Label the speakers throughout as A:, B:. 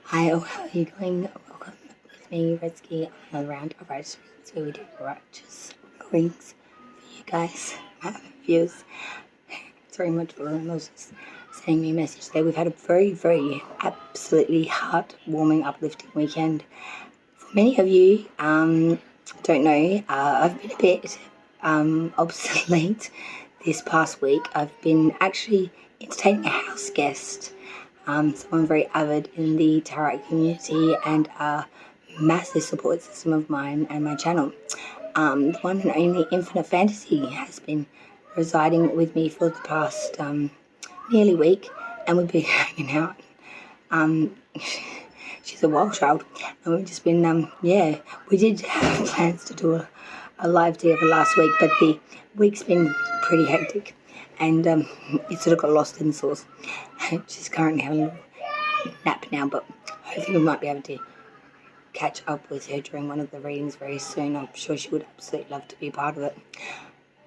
A: Hi, how are you going? Welcome with me, Redsky, on another round of righteous readings where we do righteous readings for you guys, my viewers. It's very much for those just sending me a message today. We've had a very absolutely heartwarming, uplifting weekend. For many of you, don't know, I've been a bit obsolete this past week. I've been actually entertaining a house guest. Someone very avid in the tarot community and a massive support system of mine and my channel. The one and only Infinite Fantasy has been residing with me for the past nearly week, and we've been hanging out. She's a wild child, and we've just been, we did have plans to do a live together last week, but the week's been pretty hectic. And it sort of got lost in the sauce. She's currently having a little nap now, but hopefully we might be able to catch up with her during one of the readings very soon. I'm sure she would absolutely love to be part of it.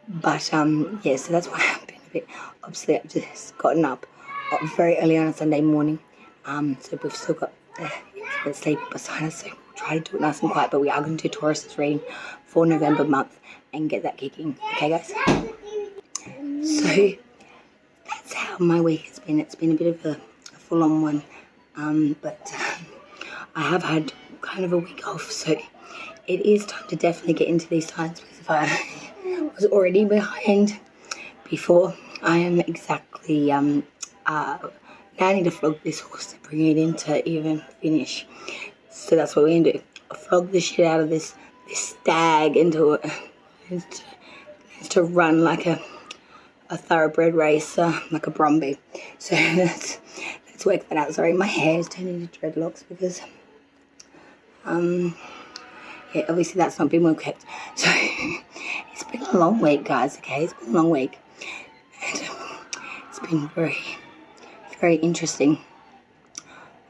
A: But so that's why I've been a bit obsolete. I've just gotten up very early on a Sunday morning. So we've still got sleep beside us, so we'll try to do it nice and quiet. But we are going to do Taurus's reading for November month and get that kicking. Okay, guys? So that's how my week has been. It's been a bit of a full-on one, but I have had kind of a week off, so it is time to definitely get into these times, because if I was already behind before, I am exactly now I need to flog this horse to bring it in to even finish. So that's what we're going to do. Flog the shit out of this stag into it. It's to run like a thoroughbred racer, like a Brumby. So let's work that out. Sorry, my hair is turning into dreadlocks because obviously that's not been well kept. So it's been a long week, guys. Okay, it's been a long week, and it's been very interesting.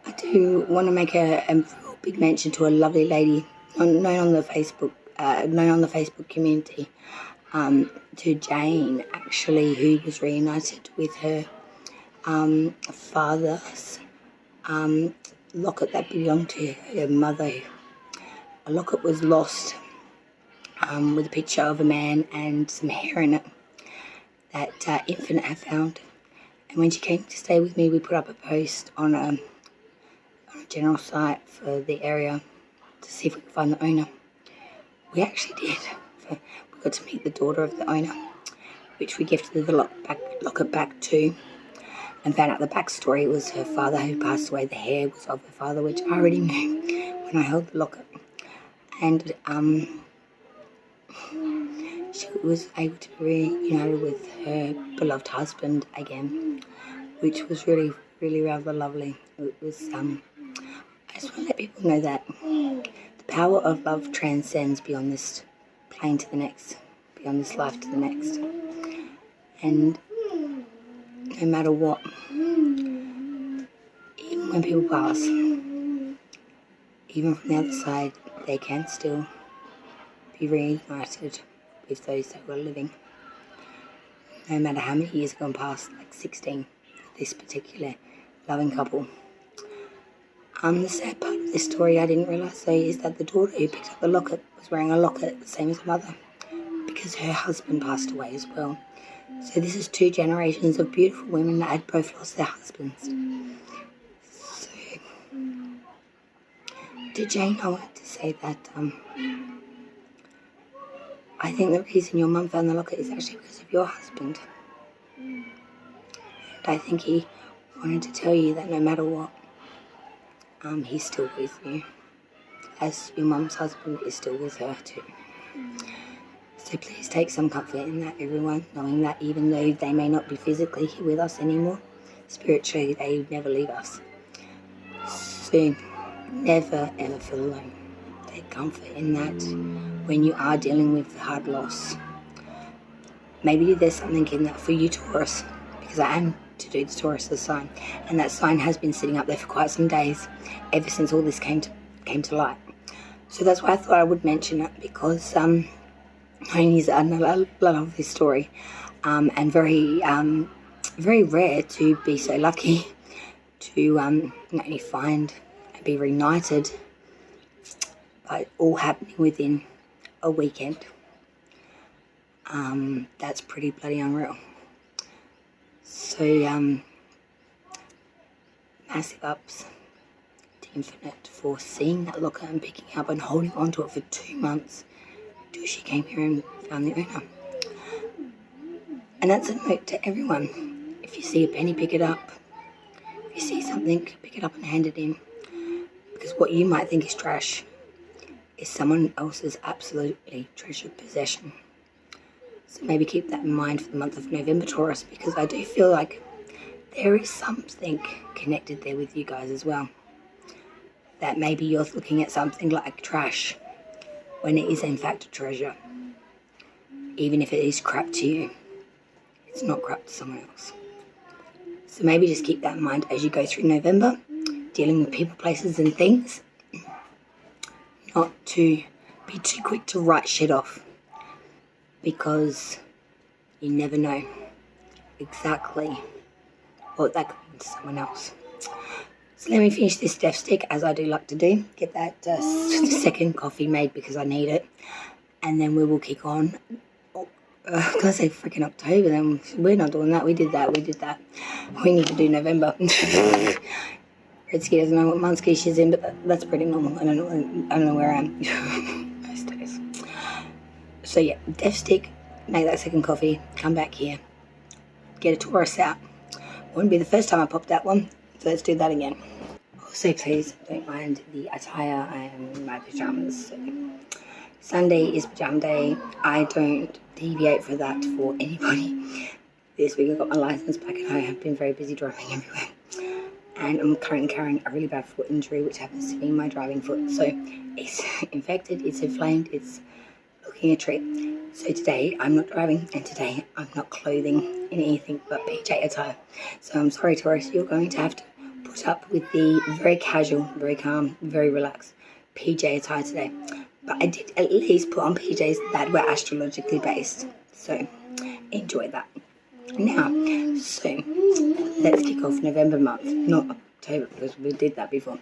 A: I do want to make a big mention to a lovely lady known on the Facebook community. To Jane, actually, who was reunited with her father's locket that belonged to her mother. A locket was lost with a picture of a man and some hair in it that Infinite had found. And when she came to stay with me, we put up a post on a general site for the area to see if we could find the owner. We actually did. We got to meet the daughter of the owner, which we gifted the locket back to, and found out the backstory. It was her father who passed away. The hair was of her father, which I already knew when I held the locket. And she was able to be reunited with her beloved husband again, which was really rather lovely. It was I just want to let people know that the power of love transcends beyond this plane to the next, beyond this life to the next. And no matter what, even when people pass, even from the other side, they can still be reunited with those that were living. No matter how many years have gone past, like 16 for this particular loving couple. The sad part of this story I didn't realise though is that the daughter who picked up the locket was wearing a locket the same as her mother, because her husband passed away as well. So this is 2 generations of beautiful women that had both lost their husbands. So to Jane, I wanted to say that I think the reason your mum found the locket is actually because of your husband. And I think he wanted to tell you that no matter what, he's still with you, as your mum's husband is still with her too. So please take some comfort in that, everyone, knowing that even though they may not be physically here with us anymore, spiritually they never leave us. So never ever feel alone. Take comfort in that when you are dealing with hard loss. Maybe there's something in that for you, Taurus, because I am to do the Taurus sign, and that sign has been sitting up there for quite some days, ever since all this came to light. So that's why I thought I would mention it, because I love this story, and very rare to be so lucky to not only find and be reunited, but all happening within a weekend. That's pretty bloody unreal. So massive ups to Infinite for seeing that locker and picking it up and holding on to it for 2 months until she came here and found the owner. And that's a note to everyone. If you see a penny, pick it up. If you see something, pick it up and hand it in. Because what you might think is trash is someone else's absolutely treasured possession. So maybe keep that in mind for the month of November, Taurus, because I do feel like there is something connected there with you guys as well. That maybe you're looking at something like trash when it is in fact a treasure. Even if it is crap to you, it's not crap to someone else. So maybe just keep that in mind as you go through November, dealing with people, places and things. Not to be too quick to write shit off, because you never know exactly what that could mean to someone else. So let me finish this death stick, as I do like to do. Get that second coffee made because I need it. And then we will kick on. I was going to say freaking October, then we're not doing that. We did that. We need to do November. Redski doesn't know what month she's in, but that's pretty normal. I don't know where I am most days. So yeah, death stick, make that second coffee, come back here, get a Taurus out. Wouldn't be the first time I popped that one, so let's do that again. Also, please don't mind the attire. I am in my pajamas. So Sunday is pajama day. I don't deviate for that for anybody. This week I got my license back and I have been very busy driving everywhere. And I'm currently carrying a really bad foot injury, which happens to be my driving foot. So it's infected, it's inflamed, it's looking a treat. So today I'm not driving, and today I'm not clothing in anything but PJ attire. So I'm sorry, Taurus, you're going to have to put up with the very casual, very calm, very relaxed PJ attire today. But I did at least put on PJs that were astrologically based. So enjoy that. Now, so let's kick off November month, not October, because we did that before.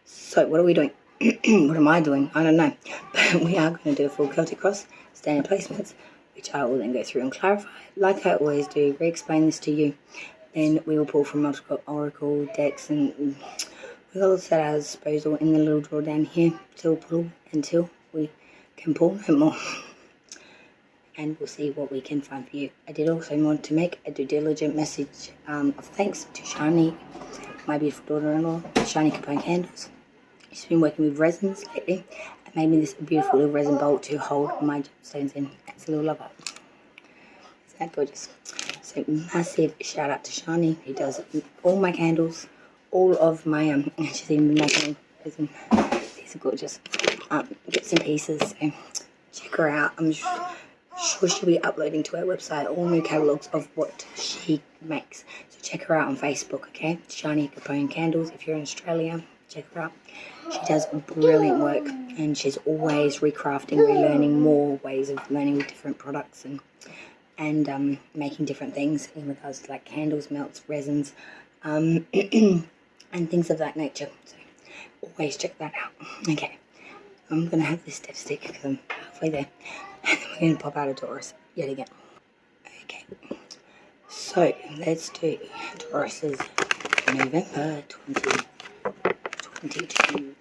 A: So what are we doing? What am I doing? I don't know. But we are going to do a full Celtic cross, standard placements, which I will then go through and clarify, like I always do, re-explain this to you. Then we will pull from multiple oracle decks, and we've got set our disposal in the little drawer down here until we can pull no more. And we'll see what we can find for you. I did also want to make a due diligent message of thanks to Shani, my beautiful daughter-in-law, Shani Capone Candles. She's been working with resins lately and made me this beautiful little resin bowl to hold my gemstones in. It's a little love art. Isn't that gorgeous? So massive shout out to Shani, who does all my candles, all of my, she's even been making resin. These are gorgeous. Bits and pieces, so check her out. I'm sure she'll be uploading to her website all new catalogues of what she makes. So check her out on Facebook, okay? Shani Capone Candles. If you're in Australia, check her out. She does brilliant work, and she's always recrafting, relearning more ways of learning with different products and making different things in regards to like candles, melts, resins, and things of that nature. So always check that out. Okay, I'm going to have this death stick because I'm halfway there. And then we're going to pop out a Taurus yet again. Okay, so let's do Taurus's November 2022.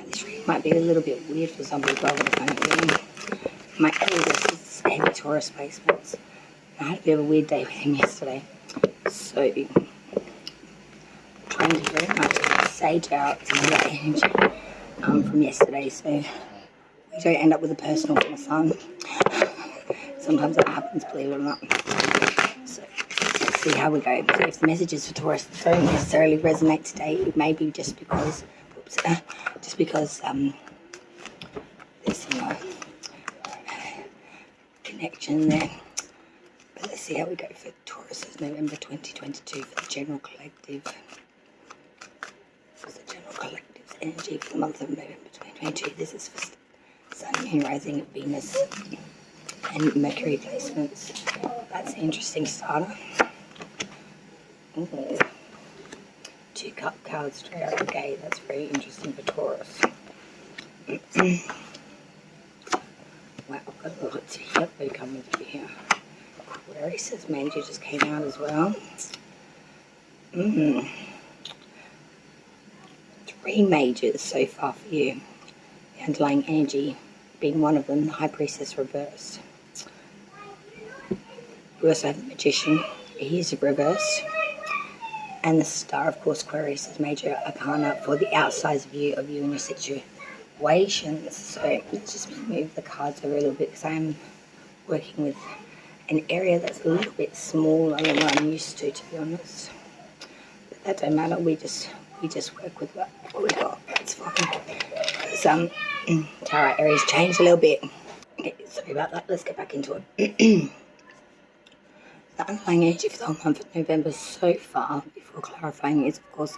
A: This reading might be a little bit weird for some people. My eldest is heavy Taurus placements. I had a bit of a weird day with him yesterday. So, trying to very much sage out some of that energy from yesterday, so we don't end up with a personal from a son. Sometimes that happens, believe it or not. So let's see how we go. So if the messages for Taurus don't necessarily resonate today, it may be just because there's some connection there. But let's see how we go for Taurus's November 2022 for the general collective. For the general collective's energy for the month of November 2022. This is for Sun, Moon, Rising, Venus, and Mercury placements. That's an interesting starter. Ooh. 2 cup cards straight out of the gate. That's very interesting for Taurus. Wow, I've got lots of yellow coming through here. Aquarius' major just came out as well. 3 majors so far for you. The underlying energy being one of them, the High Priestess reversed. We also have the Magician. He is reversed. And the Star, of course, Aquarius is major arcana for the outside view of you and your situations. So let's just move the cards over a little bit because I'm working with an area that's a little bit smaller than what I'm used to be honest. But that don't matter. We just work with what we got. That's fine. Because tarot areas change a little bit. Okay, sorry about that. Let's get back into it. The underlying energy for the whole month of November so far, before clarifying, is of course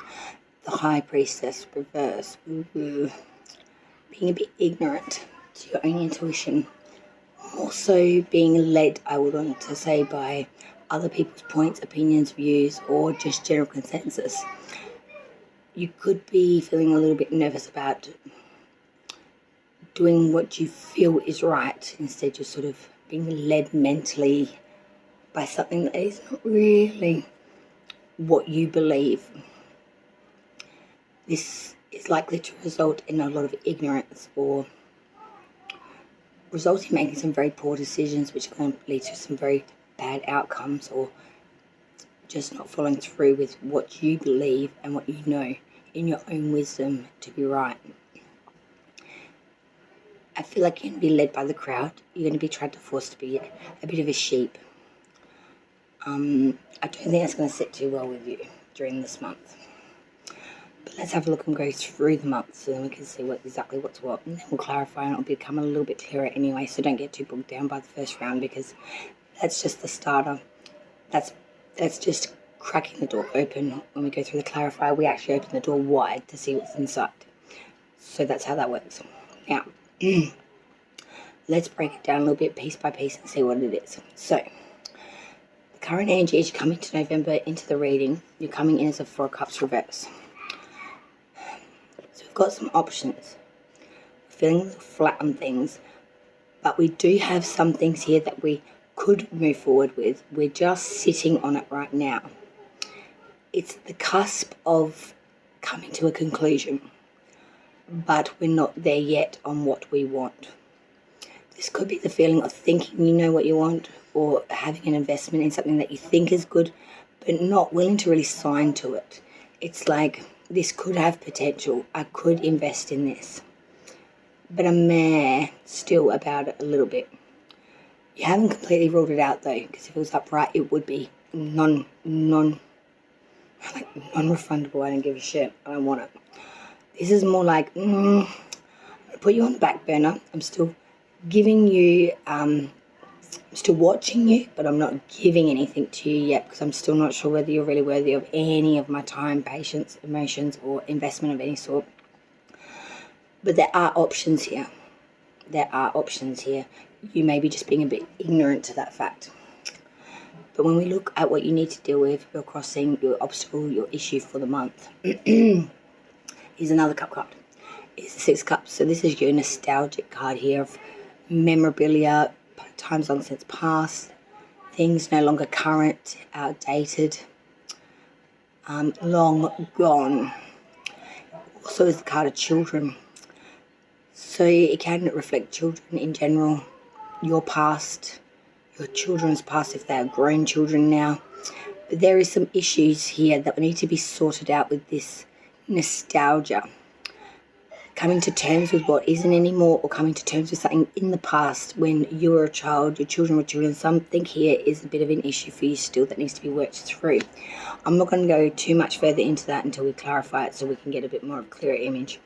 A: the High Priestess reverse. Being a bit ignorant to your own intuition. Also being led, I would want to say, by other people's points, opinions, views, or just general consensus. You could be feeling a little bit nervous about doing what you feel is right. Instead, you're sort of being led mentally by something that is not really what you believe. This is likely to result in a lot of ignorance or result in making some very poor decisions which are going to lead to some very bad outcomes, or just not following through with what you believe and what you know in your own wisdom to be right. I feel like you're going to be led by the crowd. You're going to be tried to force to be a bit of a sheep. I don't think that's going to sit too well with you during this month. But let's have a look and go through the month so then we can see exactly what's what. And then we'll clarify and it'll become a little bit clearer anyway. So don't get too bogged down by the first round because that's just the starter. That's just cracking the door open. When we go through the clarifier, we actually open the door wide to see what's inside. So that's how that works. Now, let's break it down a little bit piece by piece and see what it is. So, current energy as you come into November, into the reading, you're coming in as a 4 cups reverse. So we've got some options. We're feeling a little flat on things, but we do have some things here that we could move forward with. We're just sitting on it right now. It's the cusp of coming to a conclusion, but we're not there yet on what we want. This could be the feeling of thinking you know what you want, or having an investment in something that you think is good, but not willing to really sign to it. It's like, this could have potential. I could invest in this. But I'm meh still about it a little bit. You haven't completely ruled it out though, because if it was upright, it would be non-refundable. I don't give a shit. I don't want it. This is more like, I'm going to put you on the back burner. I'm still giving you, I'm still watching you, but I'm not giving anything to you yet because I'm still not sure whether you're really worthy of any of my time, patience, emotions, or investment of any sort. But there are options here. There are options here. You may be just being a bit ignorant to that fact. But when we look at what you need to deal with, your crossing, your obstacle, your issue for the month, is another cup card. It's the 6 cups. So this is your nostalgic card here of memorabilia, times long since past, things no longer current, outdated, long gone. Also is the card of children. So it can reflect children in general, your past, your children's past if they are grown children now. But there is some issues here that need to be sorted out with this nostalgia. Coming to terms with what isn't anymore, or coming to terms with something in the past when you were a child, your children were children. Something here is a bit of an issue for you still that needs to be worked through. I'm not going to go too much further into that until we clarify it so we can get a bit more of a clearer image,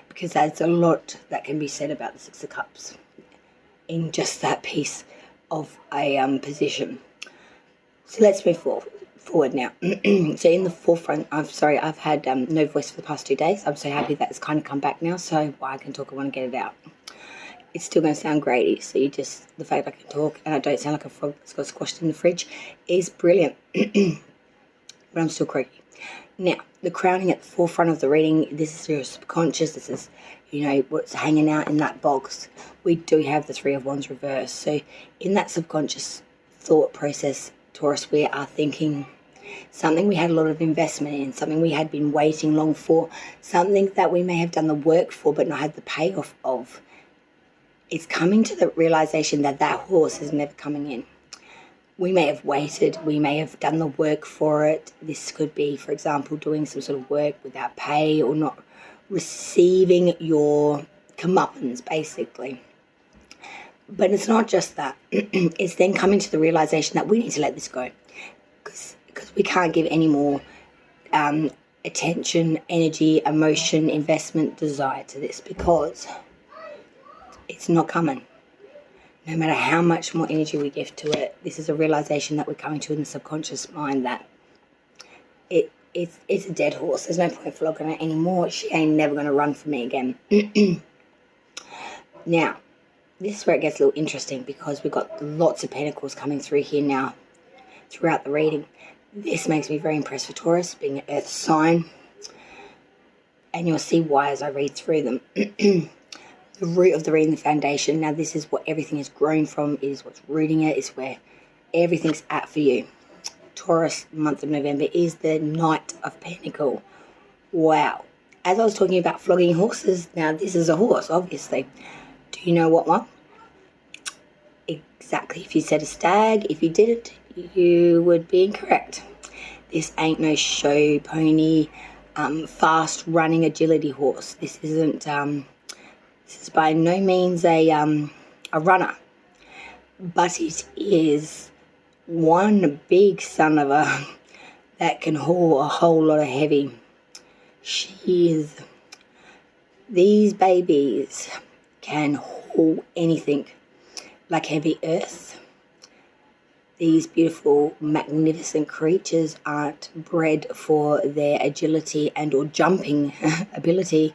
A: because there's a lot that can be said about the 6 of Cups in just that piece of a position. So let's move forward now. So in the forefront, I've had no voice for the past 2 days. I'm so happy that it's kind of come back now, so I can talk, I want to get it out. It's still going to sound grady, so the fact I can talk and I don't sound like a frog that's got squashed in the fridge is brilliant. but I'm still croaky. Now, the crowning at the forefront of the reading, this is your subconscious, this is, what's hanging out in that box. We do have the Three of Wands reversed. So in that subconscious thought process, Taurus, we are thinking something we had a lot of investment in, something we had been waiting long for, something that we may have done the work for but not had the payoff of. It's coming to the realization that that horse is never coming in. We may have waited, we may have done the work for it. This could be, for example, doing some sort of work without pay or not receiving your comeuppance, basically. But it's not just that. It's then coming to the realization that we need to let this go because we can't give any more attention, energy, emotion, investment, desire to this because it's not coming. No matter how much more energy we give to it, this is a realization that we're coming to in the subconscious mind that it's a dead horse. There's no point flogging it anymore. She ain't never going to run for me again. Now, this is where it gets a little interesting because we've got lots of pentacles coming through here now throughout the reading. This makes me very impressed for Taurus, being an earth sign. And you'll see why as I read through them. The root of the reading, the foundation. Now this is what everything is grown from, is what's rooting it, is where everything's at for you. Taurus, month of November, is the Knight of Pentacles. Wow. As I was talking about flogging horses, now this is a horse, obviously. Do you know what one? Exactly. If you said a stag, if you didn't, you would be incorrect. This ain't no show pony, fast running agility horse. This isn't... This is by no means a runner, but it is one big son of a that can haul a whole lot of heavy. These babies can haul anything like heavy earth. These beautiful, magnificent creatures aren't bred for their agility and or jumping ability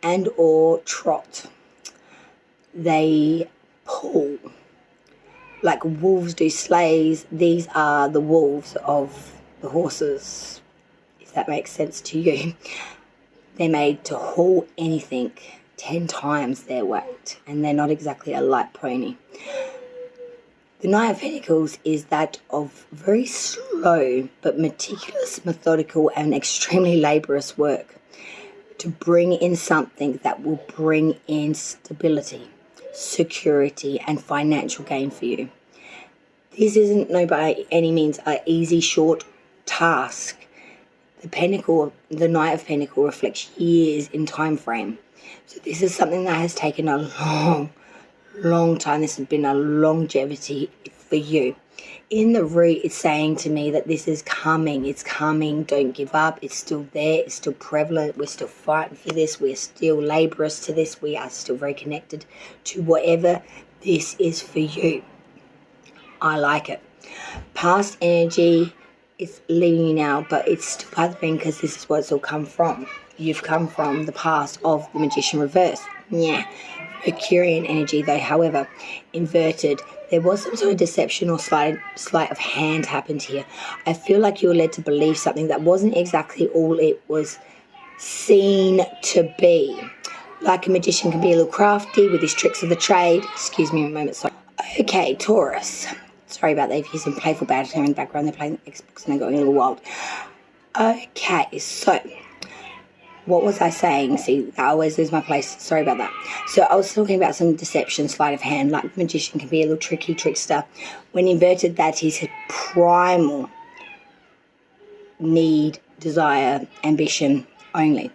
A: and or trot. They pull like wolves do sleighs. These are the wolves of the horses, if that makes sense to you. They're made to haul anything 10 times their weight, and they're not exactly a light pony. The Knight of Pentacles is that of very slow but meticulous, methodical and extremely laborious work to bring in something that will bring in stability, security and financial gain for you. This isn't by any means an easy, short task. The Knight of Pentacles reflects years in time frame. So this is something that has taken a long time. This has been a longevity for you. In the root, it's saying to me that this is coming. It's coming. Don't give up. It's still there. It's still prevalent. We're still fighting for this. We're still laborious to this. We are still very connected to whatever this is for you. I like it. Past energy is leaving you now, but it's still part of the thing because this is what it's all come from. You've come from the past of the Magician reverse. Yeah. Mercurian energy, though, however, inverted. There was some sort of deception or sleight of hand happened here. I feel like you were led to believe something that wasn't exactly all it was seen to be. Like a magician can be a little crafty with his tricks of the trade. Excuse me a moment, sorry. Okay, Taurus. Sorry about that. If you hear some playful banter in the background, they're playing Xbox and they're going a little wild. Okay, so... what was I saying? See, I always lose my place. Sorry about that. So I was talking about some deception, sleight of hand, like the magician can be a little tricky trickster. When inverted, that is his primal need, desire, ambition only.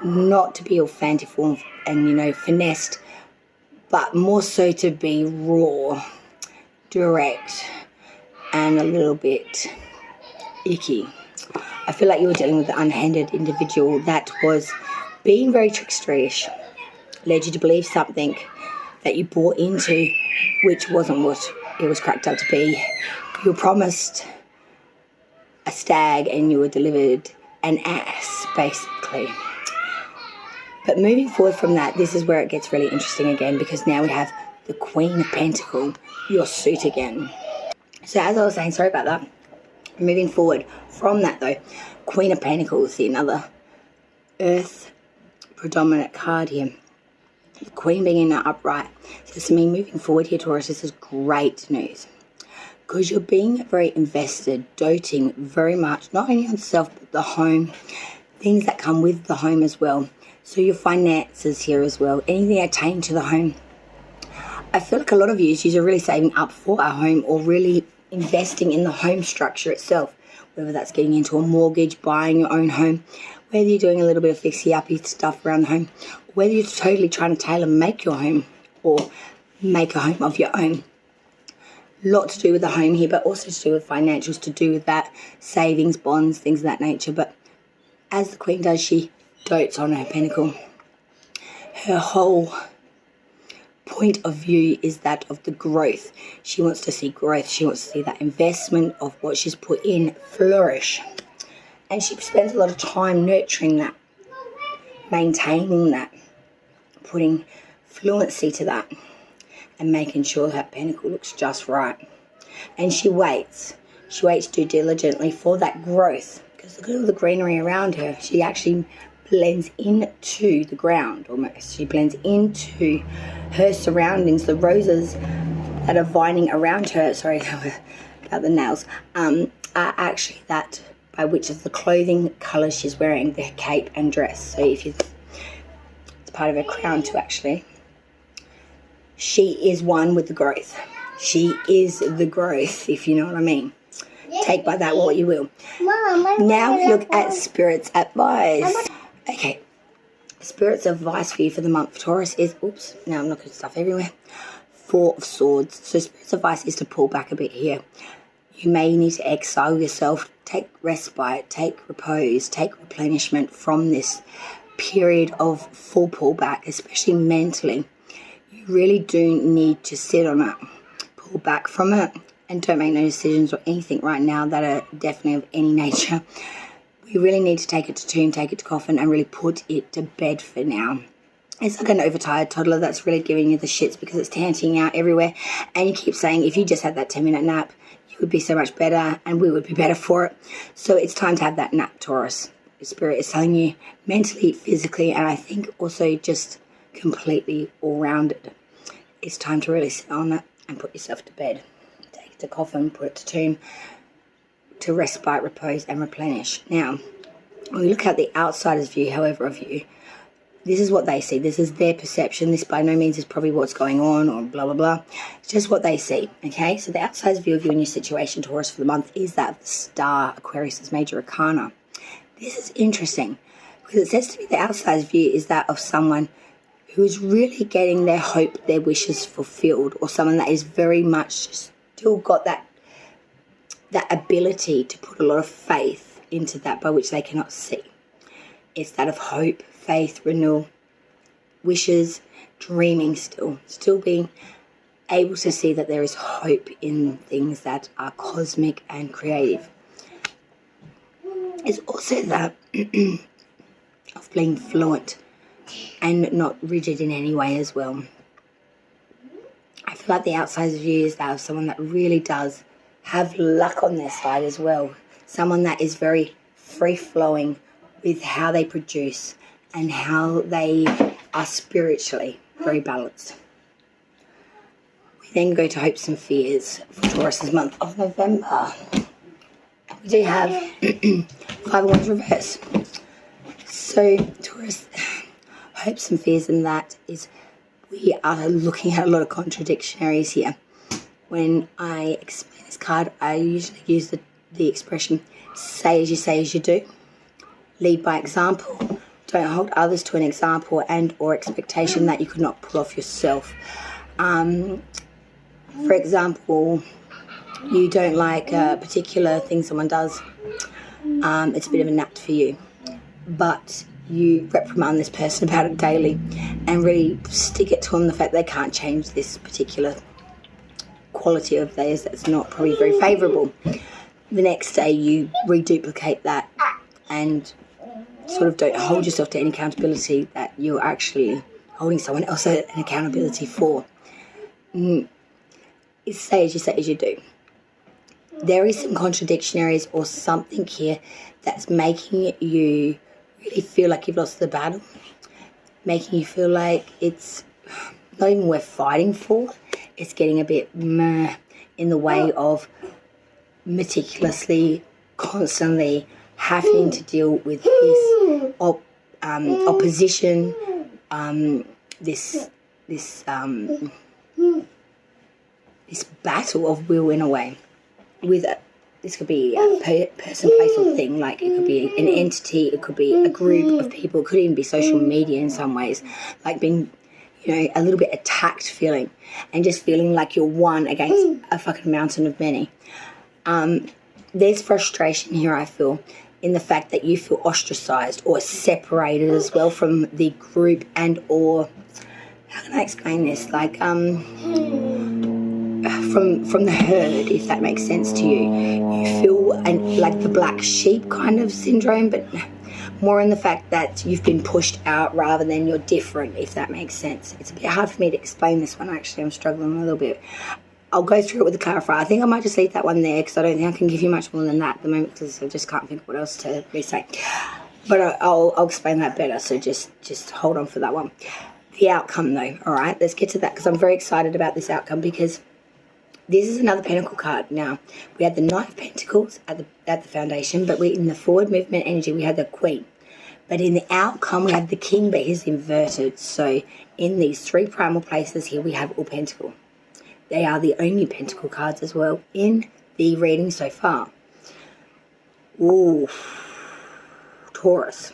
A: Not to be all fanciful and, finessed, but more so to be raw, direct, and a little bit icky. I feel like you were dealing with an unhindered individual that was being very tricksterish, led you to believe something that you bought into, which wasn't what it was cracked up to be. You were promised a stag and you were delivered an ass, basically. But moving forward from that, this is where it gets really interesting again, because now we have the Queen of Pentacles, your suit again. So as I was saying, sorry about that. Moving forward from that though, Queen of Pentacles, the another earth predominant card here. The Queen being in the upright. So to me, moving forward here, Taurus, this is great news. Because you're being very invested, doting very much, not only on self, but the home, things that come with the home as well. So your finances here as well, anything attaining to the home. I feel like a lot of you are really saving up for a home or really investing in the home structure itself, whether that's getting into a mortgage, buying your own home, whether you're doing a little bit of fixie-uppy stuff around the home, whether you're totally trying to tailor-make your home or make a home of your own. A lot to do with the home here, but also to do with financials, to do with that, savings, bonds, things of that nature. But as the Queen does, she dotes on her pentacle. Her whole point of view is that of the growth. She wants to see growth. She wants to see that investment of what she's put in flourish. And she spends a lot of time nurturing that, maintaining that, putting fluency to that, and making sure that pentacle looks just right. And she waits. She waits too diligently for that growth. Because look at all the greenery around her. She actually blends into the ground almost. She blends into her surroundings. The roses that are vining around her, sorry about the nails, are actually that by which is the clothing colour she's wearing, the cape and dress. So if it's part of her crown too, actually. She is one with the growth. She is the growth, if you know what I mean. Take by that what you will. Now we look at Spirit's advice. Okay. Spirit's advice for you for the month of Taurus is, oops, now I'm knocking stuff everywhere. 4 of Swords. So Spirit's advice is to pull back a bit here. You may need to exile yourself, take respite, take repose, take replenishment from this period of full pullback, especially mentally. You really do need to sit on it, pull back from it, and don't make no decisions or anything right now that are definitely of any nature. We really need to take it to tomb, take it to coffin, and really put it to bed for now. It's like an overtired toddler that's really giving you the shits because it's tanting out everywhere, and you keep saying, if you just had that 10-minute nap, you would be so much better, and we would be better for it. So it's time to have that nap, Taurus. Spirit is telling you mentally, physically, and I think also just completely all-rounded. It's time to really sit on it and put yourself to bed. Take it to coffin, put it to tomb, to respite, repose, and replenish. Now, when we look at the outsider's view, however, of you, this is what they see. This is their perception. This by no means is probably what's going on or blah, blah, blah. It's just what they see, okay? So the outsider's view of you and your situation, Taurus, for the month is that of the star, Aquarius's major arcana. This is interesting because it says to me the outsider's view is that of someone who is really getting their hope, their wishes fulfilled, or someone that is very much still got that ability to put a lot of faith into that by which they cannot see. It's that of hope, faith, renewal, wishes, dreaming still being able to see that there is hope in things that are cosmic and creative. It's also that of being fluent and not rigid in any way as well. I feel like the outsider's view is that of someone that really does have luck on their side as well. Someone that is very free-flowing with how they produce and how they are spiritually very balanced. We then go to hopes and fears for Taurus's month of November. We do have 5 of Wands reverse. So Taurus, hopes and fears in that is we are looking at a lot of contradictionaries here. When I explain this card, I usually use the expression, say as you do. Lead by example. Don't hold others to an example and or expectation that you could not pull off yourself. For example, you don't like a particular thing someone does. It's a bit of a nap for you. But you reprimand this person about it daily and really stick it to them the fact they can't change this particular quality of theirs that's not probably very favourable. The next day you reduplicate that and sort of don't hold yourself to any accountability that you're actually holding someone else an accountability for. It's say as you do. there is some contradictionaries or something here that's making you really feel like you've lost the battle, making you feel like it's not even worth fighting for. It's getting a bit meh in the way of meticulously, constantly having to deal with this opposition, this battle of will in a way. With this could be a person, place, or thing. Like it could be an entity, it could be a group of people, it could even be social media in some ways. Like being, a little bit attacked feeling, and just feeling like you're one against a fucking mountain of many. There's frustration here, I feel, in the fact that you feel ostracized or separated as well from the group and or, how can I explain this? Like, from the herd, if that makes sense to you. You feel like the black sheep kind of syndrome, but more in the fact that you've been pushed out rather than you're different, if that makes sense. It's a bit hard for me to explain this one, actually. I'm struggling a little bit. I'll go through it with the clarifier. I think I might just leave that one there because I don't think I can give you much more than that at the moment because I just can't think of what else to really say. But I'll explain that better, so just hold on for that one. The outcome, though, all right? Let's get to that because I'm very excited about this outcome because this is another Pentacle card. Now, we had the Knight of Pentacles at the foundation, but in the forward movement energy, we had the Queen. But in the outcome, we have the King, but he's inverted. So in these three primal places here, we have all Pentacle. They are the only Pentacle cards as well in the reading so far. Ooh, Taurus.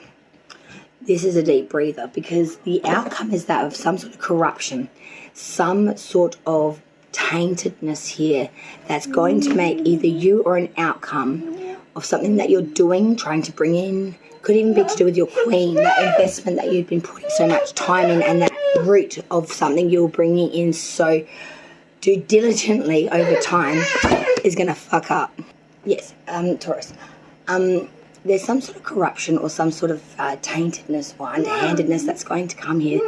A: This is a deep breather because the outcome is that of some sort of corruption, some sort of taintedness here that's going to make either you or an outcome of something that you're doing, trying to bring in, could even be to do with your Queen, that investment that you've been putting so much time in and that root of something you're bringing in so diligently over time is going to fuck up. Yes, Taurus. There's some sort of corruption or some sort of taintedness or underhandedness that's going to come here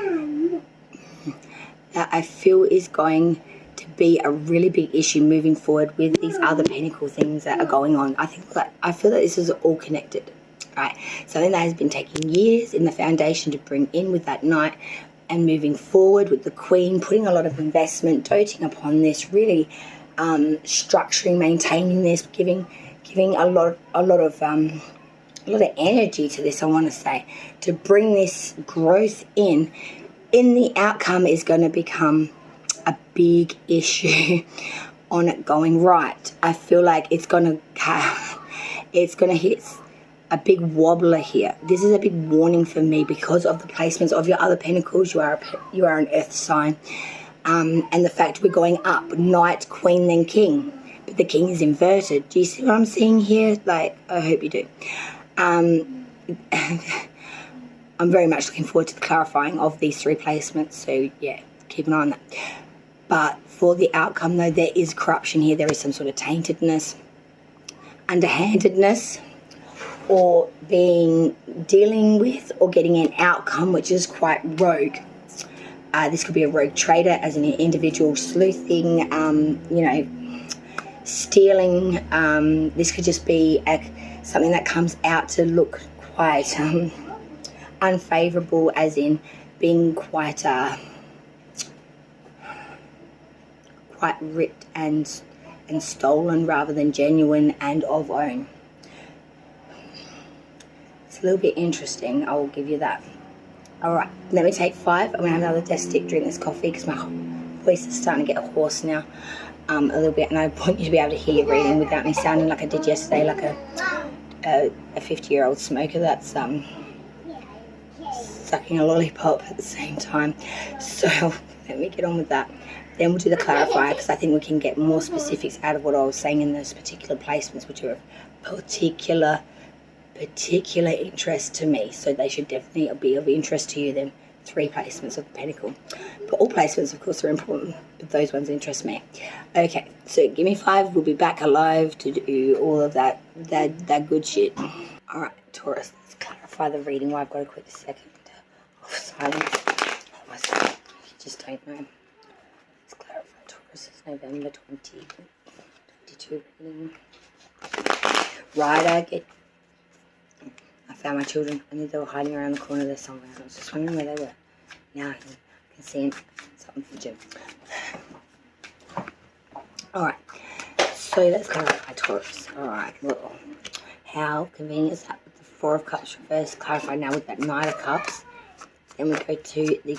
A: that I feel is going to be a really big issue moving forward with these other Pentacle things that are going on. I feel that this is all connected, right? Something that has been taking years in the foundation to bring in with that Knight and moving forward with the Queen, putting a lot of investment, doting upon this, really structuring, maintaining this, giving a lot of energy to this, I want to say, to bring this growth in the outcome is going to become a big issue on it going right. I feel like it's going to hit a big wobbler here. This is a big warning for me because of the placements of your other Pentacles. You are an Earth sign, and the fact we're going up, Knight, Queen, then King, but the King is inverted. Do you see what I'm seeing here? Like, I hope you do. I'm very much looking forward to the clarifying of these three placements. So yeah, keep an eye on that. But for the outcome, though, there is corruption here. There is some sort of taintedness, underhandedness, or dealing with or getting an outcome which is quite rogue. This could be a rogue trader, as an individual sleuthing, stealing. This could just be something that comes out to look quite unfavorable, as in being quite ripped and stolen rather than genuine and of own. It's a little bit interesting, I will give you that. Alright, let me take 5. I'm going to have another death stick, drink this coffee because my voice is starting to get hoarse now a little bit, and I want you to be able to hear your reading without me sounding like I did yesterday, like a 50-year-old smoker that's sucking a lollipop at the same time. So let me get on with that. Then we'll do the clarifier because I think we can get more specifics out of what I was saying in those particular placements, which are of particular interest to me. So they should definitely be of interest to you, then 3 placements of the Pentacle. But all placements, of course, are important, but those ones interest me. Okay, so give me 5. We'll be back alive to do all of that good shit. All right, Taurus, let's clarify the reading while I've got a quick second of silence. You just don't know. Let's clarify Taurus. It's November 2022. 52. Right, I found my children. I knew they were hiding around the corner there somewhere. I was just wondering where they were. Now I can see something for Jim. Alright, so let's go with my Taurus. Alright, well, how convenient is that with the Four of Cups reverse clarified now with that Knight of Cups? Then we go to the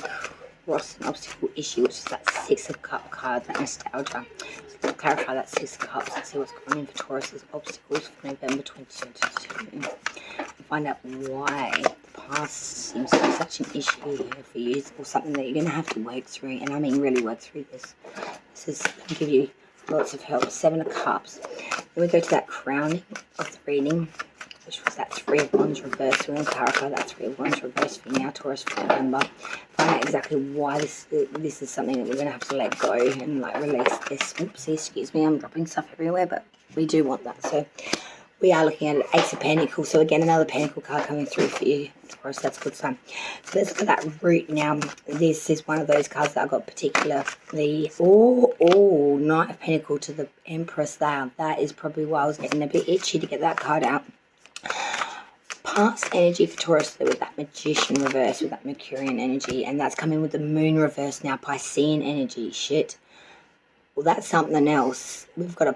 A: cross and obstacle issue, which is that Six of Cup card, that nostalgia. So let's clarify that Six of Cups and see what's going in for Taurus's obstacles for November 2022. And find out why the past seems to be such an issue here for you, or something that you're going to have to work through, and I mean really work through this. This is going to give you lots of help. Seven of Cups. Then we go to that crowning of the reading, which was that Three of Wands reverse. We're going to clarify that Three of Wands reverse for now, Taurus, for November. Find out exactly why this is something that we're going to have to let go and like release this. Oopsie, excuse me, I'm dropping stuff everywhere, but we do want that. So we are looking at an Ace of Pentacles. So again, another Pentacle card coming through for you, Taurus. That's a good sign. So let's look at that root now. This is one of those cards that I got particularly. Knight of Pentacles to the Empress there. That is probably why I was getting a bit itchy to get that card out. Past energy for Taurus with that Magician reverse, with that Mercurian energy, and that's coming with the Moon reverse now, Piscean energy. Shit. Well, that's something else. We've got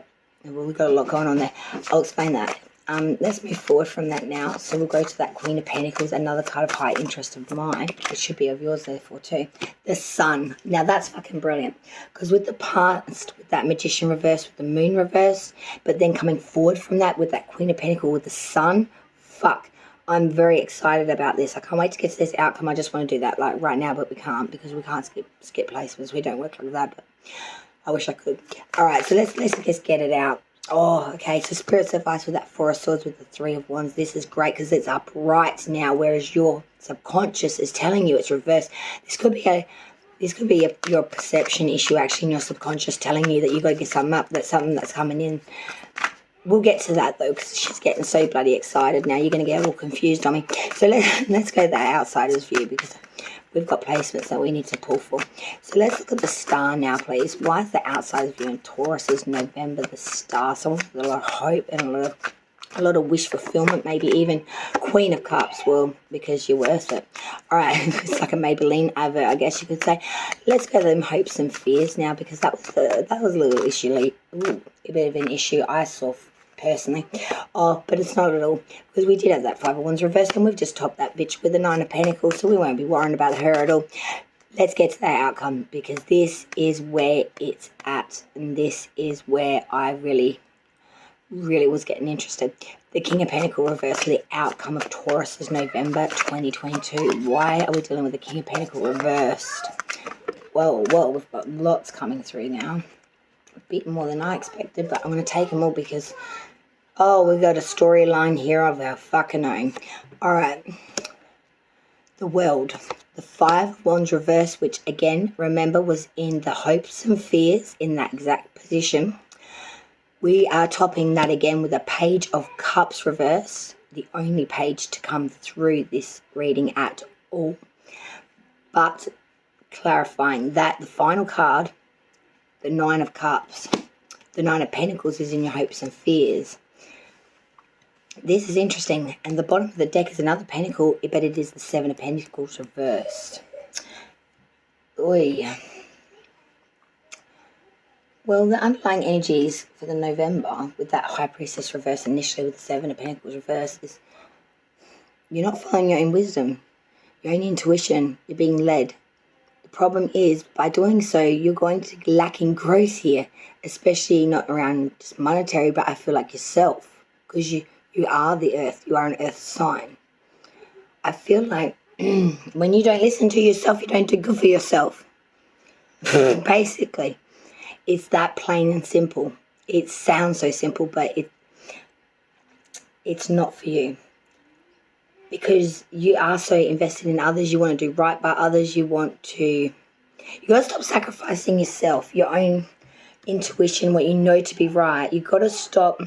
A: a lot going on there. I'll explain that. Let's move forward from that now. So we'll go to that Queen of Pentacles, another card of high interest of mine. It should be of yours, therefore, too. The Sun. Now, that's fucking brilliant. Because with the past, with that Magician reverse, with the Moon reverse, but then coming forward from that with that Queen of Pentacles with the Sun, fuck. I'm very excited about this. I can't wait to get to this outcome. I just want to do that like right now, but we can't because we can't skip placements. We don't work like that, but I wish I could. All right, so let's just get it out. Oh, okay. So Spirit's advice with that Four of Swords with the Three of Wands. This is great because it's upright now, whereas your subconscious is telling you it's reversed. This could be your perception issue actually in your subconscious telling you that you got to get something up. That's something that's coming in. We'll get to that though because she's getting so bloody excited now. You're going to get all confused on me. So let's go that outsider's view because we've got placements that we need to pull for. So let's look at the star now, please. Why is the outsider's view in Taurus is November the star? Someone with a lot of hope and a lot of wish fulfillment, maybe even Queen of Cups. Well, because you're worth it. All right, it's like a Maybelline advert, I guess you could say. Let's go to them hopes and fears now because that was a little issue, a bit of an issue I saw personally. Oh, but it's not at all because we did have that Five of Wands reversed and we've just topped that bitch with the Nine of Pentacles, so we won't be worrying about her at all. Let's get to that outcome because this is where it's at and this is where I really was getting interested. The King of Pentacles reversed for the outcome of Taurus's November 2022. Why are we dealing with the King of Pentacles reversed? Well, we've got lots coming through now. A bit more than I expected, but I'm going to take them all because, we've got a storyline here of our fucking own. All right. The World. The Five of Wands reversed, which again, remember, was in the hopes and fears in that exact position. We are topping that again with a Page of Cups reverse, the only page to come through this reading at all. But clarifying that the final card, the Nine of Cups, the Nine of Pentacles is in your hopes and fears. This is interesting. And the bottom of the deck is another pentacle, but it is the Seven of Pentacles reversed. Oi. Well, the underlying energies for the November with that High Priestess reverse initially with the Seven of Pentacles reverse is you're not following your own wisdom, your own intuition, you're being led. The problem is by doing so, you're going to lack in growth here, especially not around just monetary, but I feel like yourself because you are the earth, you are an earth sign. I feel like when you don't listen to yourself, you don't do good for yourself. Basically. It's that plain and simple. It sounds so simple, but it's not for you. Because you are so invested in others, you want to do right by others, you got to stop sacrificing yourself, your own intuition, what you know to be right. You got to stop.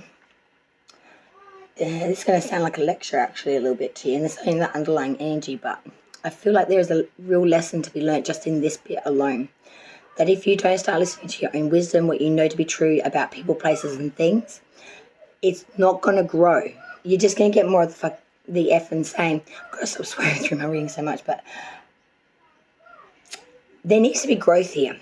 A: This is going to sound like a lecture actually a little bit to you, and it's only that underlying energy, but I feel like there is a real lesson to be learnt just in this bit alone. that if you don't start listening to your own wisdom, what you know to be true about people, places and things, it's not going to grow. You're just going to get more of the effing same. I've got to stop swearing through my reading so much, but there needs to be growth here.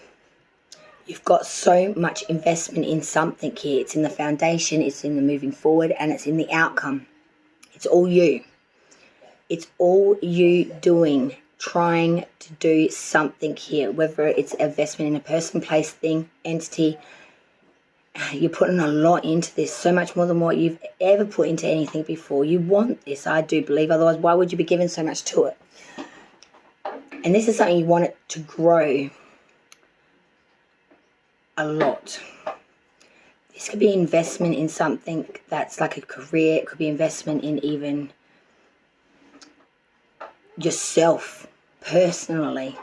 A: You've got so much investment in something here. It's in the foundation, it's in the moving forward, and it's in the outcome. It's all you. It's all you doing, trying to do something here, whether it's investment in a person, place, thing, entity. You're putting a lot into this, so much more than what you've ever put into anything before. You want this, I do believe. Otherwise, why would you be giving so much to it? And this is something you want it to grow a lot. This could be investment in something that's like a career. It could be investment in even yourself personally.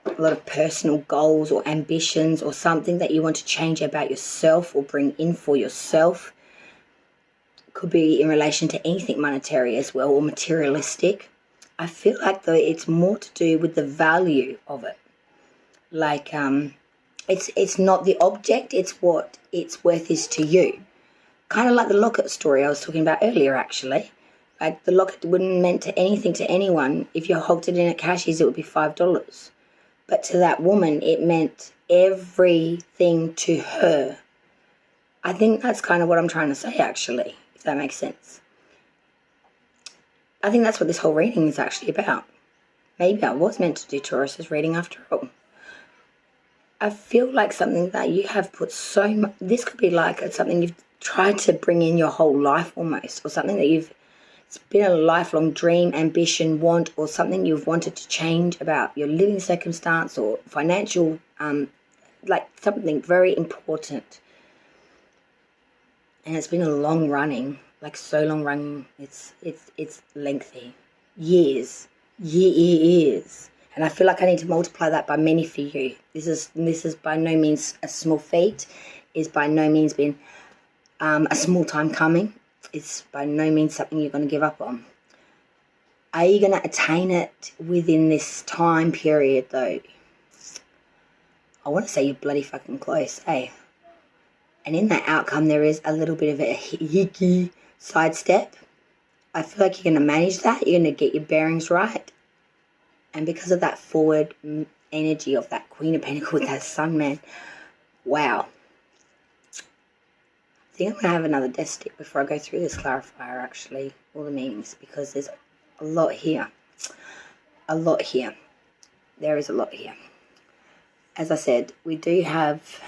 A: A lot of personal goals or ambitions or something that you want to change about yourself or bring in for yourself. Could be in relation to anything monetary as well, or materialistic. I feel like though it's more to do with the value of it. Like it's not the object, it's what its worth is to you. Kind of like the locket story I was talking about earlier, actually. Like the locket wouldn't meant to anything to anyone. If you hogged it in at Cashies, it would be $5. But to that woman, it meant everything to her. I think that's kind of what I'm trying to say, actually, if that makes sense. I think that's what this whole reading is actually about. Maybe I was meant to do Taurus's reading after all. I feel like something that you have put so much... This could be like something you've tried to bring in your whole life almost, or something that it's been a lifelong dream, ambition, want, or something you've wanted to change about your living circumstance or financial, like something very important. And it's been a long running, like so long running, it's lengthy. Years. And I feel like I need to multiply that by many for you. This is by no means a small feat. It's by no means been a small time coming. It's by no means something you're going to give up on. Are you going to attain it within this time period, though? I want to say you're bloody fucking close, eh? And in that outcome, there is a little bit of a hickey sidestep. I feel like you're going to manage that. You're going to get your bearings right. And because of that forward energy of that Queen of Pentacles with that Sun Man, wow. I think I'm going to have another death stick before I go through this clarifier, actually, all the meanings, because there's a lot here. A lot here. There is a lot here. As I said, we do have,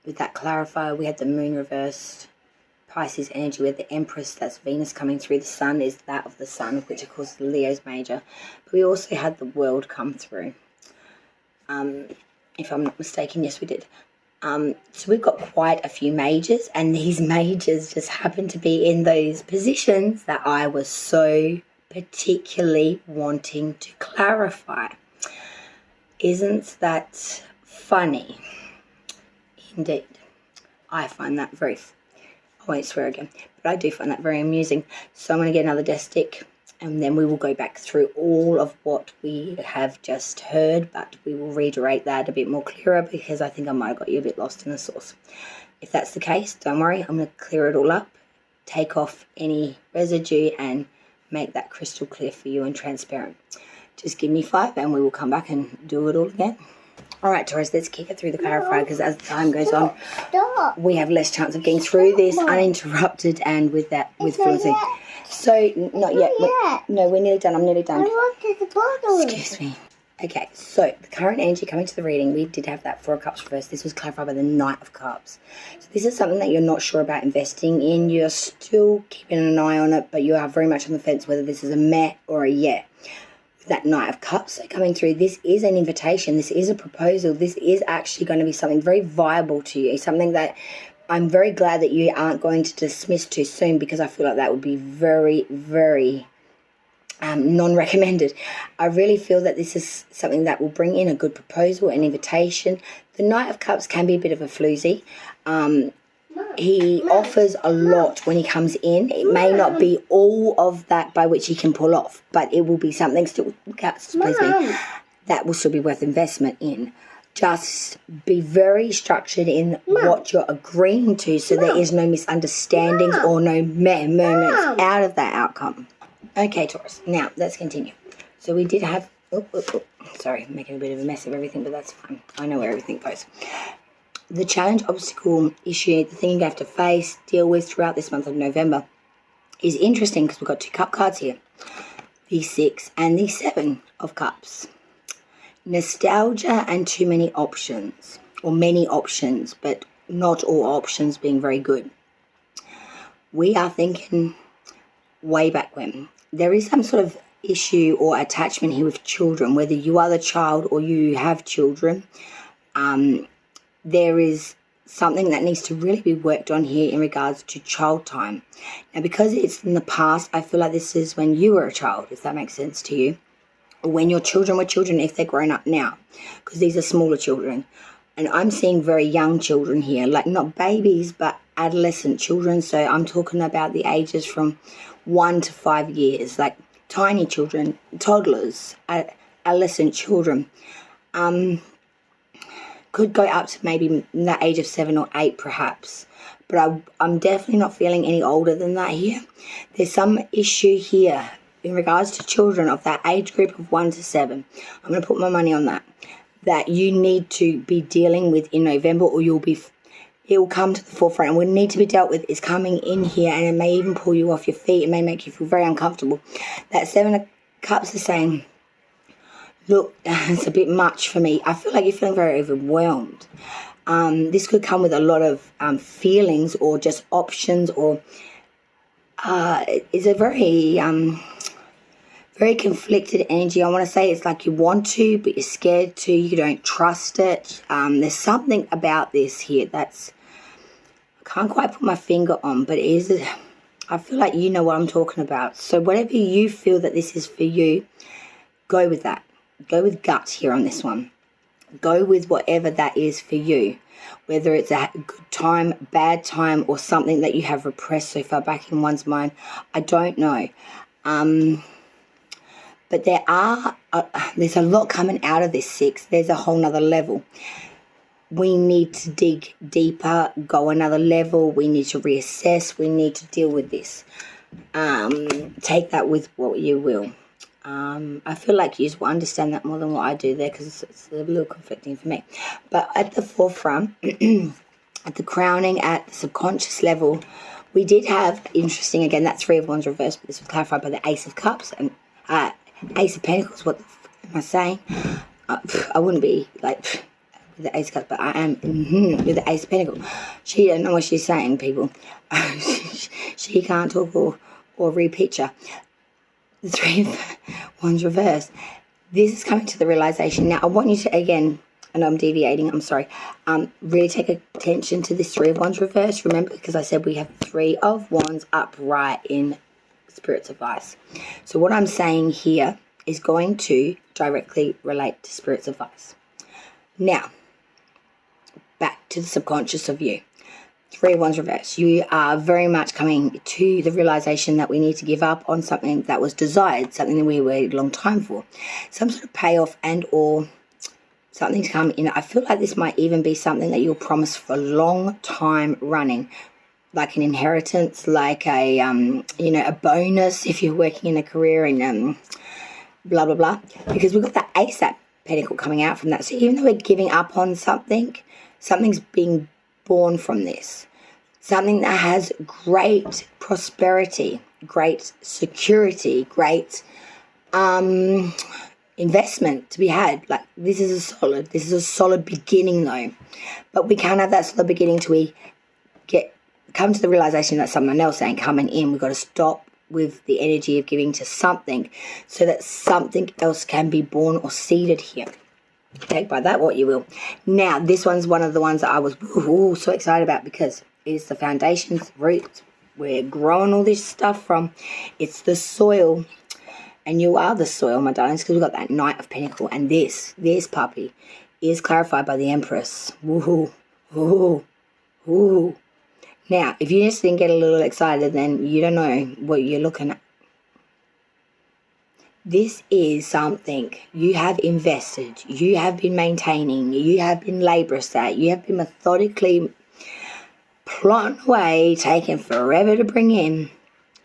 A: with that clarifier, we had the moon reversed, Pisces energy, with the Empress, that's Venus coming through. The Sun is that of the Sun, which of course is Leo's major. But we also had the World come through. If I'm not mistaken, yes, we did. So we've got quite a few majors, and these majors just happen to be in those positions that I was so particularly wanting to clarify. Isn't that funny? Indeed. I find that I won't swear again, but I do find that very amusing. So I'm going to get another death stick, and then we will go back through all of what we have just heard, but we will reiterate that a bit more clearer, because I think I might have got you a bit lost in the source. If that's the case, don't worry, I'm going to clear it all up, take off any residue, and make that crystal clear for you and transparent. Just give me 5 and we will come back and do it all again. All right, Taurus, let's kick it through the clarifier, because as time goes on, we have less chance of getting through this uninterrupted and with fluency. So, not yet. No, we're nearly done. I'm nearly done. Excuse me. Okay, so the current energy coming to the reading, we did have that 4 of Cups reversed. This was clarified by the Knight of Cups. So this is something that you're not sure about investing in. You're still keeping an eye on it, but you are very much on the fence whether this is a meh or a yeah. With that Knight of Cups coming through, this is an invitation. This is a proposal. This is actually going to be something very viable to you. Something that I'm very glad that you aren't going to dismiss too soon, because I feel like that would be very, very non-recommended. I really feel that this is something that will bring in a good proposal, an invitation. The Knight of Cups can be a bit of a floozy. He offers a lot when he comes in. It may not be all of that by which he can pull off, but it will be something still. Please me. that will still be worth investment in. Just be very structured in what you're agreeing to, so there is no misunderstandings or no moments out of that outcome. Okay, Taurus, now let's continue. So we did have, sorry, making a bit of a mess of everything, but that's fine. I know where everything goes. The challenge, obstacle, issue, the thing you have to face, deal with throughout this month of November is interesting because we've got 2 cup cards here, the 6 and the 7 of cups. Nostalgia and too many options, or many options, but not all options being very good. We are thinking way back when. There is some sort of issue or attachment here with children, whether you are the child or you have children. There is something that needs to really be worked on here in regards to child time. Now, because it's in the past, I feel like this is when you were a child, if that makes sense to you. When your children were children, if they're grown up now, because these are smaller children. And I'm seeing very young children here, like not babies, but adolescent children. So I'm talking about the ages from 1 to 5 years, like tiny children, toddlers, adolescent children. Could go up to maybe the age of 7 or 8 perhaps. But I'm definitely not feeling any older than that here. There's some issue here in regards to children of that age group of 1 to 7, I'm going to put my money on that you need to be dealing with in November, or it will come to the forefront and will need to be dealt with. Is coming in here, and it may even pull you off your feet. It may make you feel very uncomfortable. That 7 of Cups is saying, look, it's a bit much for me. I feel like you're feeling very overwhelmed. This could come with a lot of feelings or just options, or it's a very conflicted energy. I want to say it's like you want to, but you're scared to. You don't trust it. There's something about this here that's, I can't quite put my finger on, but I feel like you know what I'm talking about. So whatever you feel that this is for you, go with that. Go with gut here on this one. Go with whatever that is for you, whether it's a good time, bad time, or something that you have repressed so far back in one's mind. I don't know. But there's a lot coming out of this 6. There's a whole nother level. We need to dig deeper, go another level. We need to reassess. We need to deal with this. Take that with what you will. I feel like you will understand that more than what I do there, because it's a little conflicting for me. But at the forefront, at the crowning, at the subconscious level, we did have, interesting again, that 3 of Wands reversed, but this was clarified by the Ace of Cups and Ace of Pentacles. What the am I saying? I wouldn't be like with the Ace of Cups, but I am with the Ace of Pentacles. She don't know what she's saying, people. She can't talk or read picture. The 3 of Wands reversed. This is coming to the realization. Now, I want you to, again, and I'm deviating, I'm sorry, really take attention to this 3 of Wands reversed. Remember, because I said we have 3 of Wands upright in Spirit's advice. So what I'm saying here is going to directly relate to Spirit's advice. Now, back to the subconscious of you. 3 of Wands reversed. You are very much coming to the realization that we need to give up on something that was desired, something that we waited a long time for. Some sort of payoff and or something to come in. I feel like this might even be something that you'll promise for a long time running, like an inheritance, like a a bonus if you're working in a career, and blah blah blah. Because we've got that Ace of Pentacle coming out from that. So even though we're giving up on something, something's being born from this. Something that has great prosperity, great security, great investment to be had. Like this is a solid beginning though. But we can't have that solid beginning till we come to the realization that someone else ain't coming in. We've got to stop with the energy of giving to something so that something else can be born or seeded here. Take by that what you will. Now, this one's one of the ones that I was so excited about because it is the foundations, roots. We're growing all this stuff from. It's the soil. And you are the soil, my darlings, because we've got that Knight of Pentacles. And this puppy is clarified by the Empress. Woohoo. Woohoo. Woohoo. Now, if you just didn't get a little excited, then you don't know what you're looking at. This is something you have invested, you have been maintaining, you have been laborious at, you have been methodically plotting away, taking forever to bring in,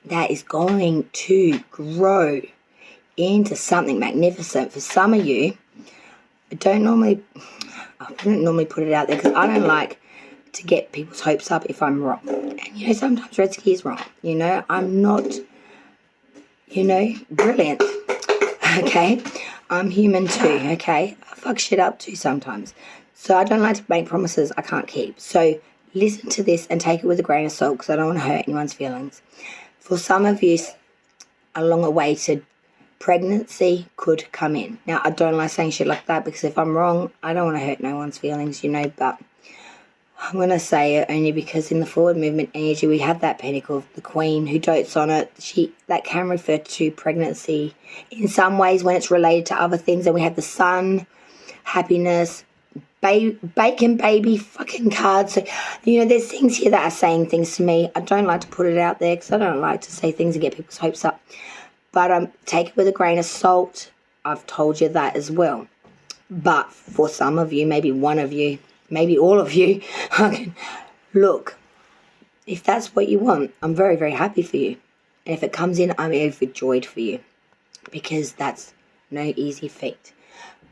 A: that is going to grow into something magnificent. For some of you, I wouldn't normally put it out there because I don't like to get people's hopes up if I'm wrong. And, sometimes Redsky is wrong. I'm not, brilliant. Okay? I'm human too, okay? I fuck shit up too sometimes. So I don't like to make promises I can't keep. So listen to this and take it with a grain of salt because I don't want to hurt anyone's feelings. For some of you, a long-awaited pregnancy could come in. Now, I don't like saying shit like that because if I'm wrong, I don't want to hurt no one's feelings, but I'm going to say it only because in the forward movement energy, we have that pentacle of the queen who dotes on it. That can refer to pregnancy in some ways when it's related to other things. And we have the sun, happiness, bacon baby fucking cards. So, there's things here that are saying things to me. I don't like to put it out there because I don't like to say things and get people's hopes up. But take it with a grain of salt. I've told you that as well. But for some of you, maybe one of you, maybe all of you, look, if that's what you want, I'm very, very happy for you. And if it comes in, I'm overjoyed for you because that's no easy feat.